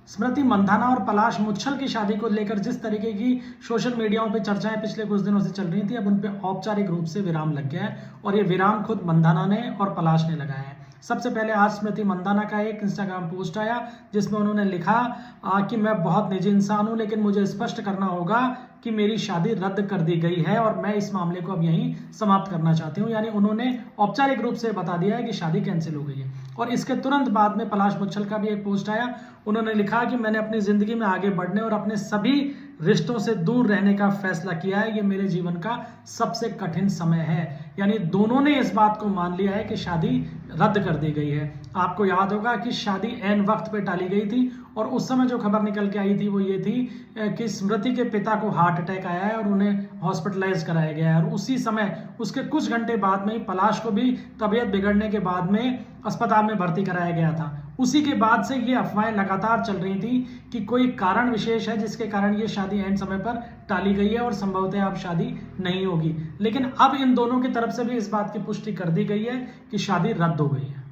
स्मृति मंधाना और पलाश मुच्छल की शादी को लेकर जिस तरीके की सोशल मीडियाओं पे चर्चाएं पिछले कुछ दिनों से चल रही थी, अब उन पे औपचारिक रूप से विराम लग गया है और ये विराम खुद मंधाना ने और पलाश ने लगाया है। सबसे पहले आज स्मृति मंधाना का एक इंस्टाग्राम पोस्ट आया जिसमें उन्होंने लिखा कि मैं बहुत निजी इंसान हूं, लेकिन मुझे स्पष्ट करना होगा कि मेरी शादी रद्द कर दी गई है और मैं इस मामले को अब यहीं समाप्त करना चाहती हूं। यानी उन्होंने औपचारिक रूप से बता दिया है कि शादी कैंसिल हो गई है। और इसके तुरंत बाद में पलाश मुच्छल का भी एक पोस्ट आया। उन्होंने लिखा कि मैंने अपनी जिंदगी में आगे बढ़ने और अपने सभी रिश्तों से दूर रहने का फैसला किया है। ये मेरे जीवन का सबसे कठिन समय है। यानी दोनों ने इस बात को मान लिया है कि शादी रद्द कर दी गई है। आपको याद होगा कि शादी ऐन वक्त पे टाली गई थी और उस समय जो खबर निकल के आई थी वो ये थी कि स्मृति के पिता को हार्ट अटैक आया है और उन्हें हॉस्पिटलाइज कराया गया है। और उसी समय उसके कुछ घंटे बाद में ही पलाश को भी तबीयत बिगड़ने के बाद में अस्पताल में भर्ती कराया गया था। उसी के बाद से ये अफवाहें लगातार चल रही थी कि कोई कारण विशेष है जिसके कारण ये शादी ऐन समय पर टाली गई है और संभवतः अब शादी नहीं होगी। लेकिन अब इन दोनों की तरफ से भी इस बात की पुष्टि कर दी गई है कि शादी रद्द हो गई है।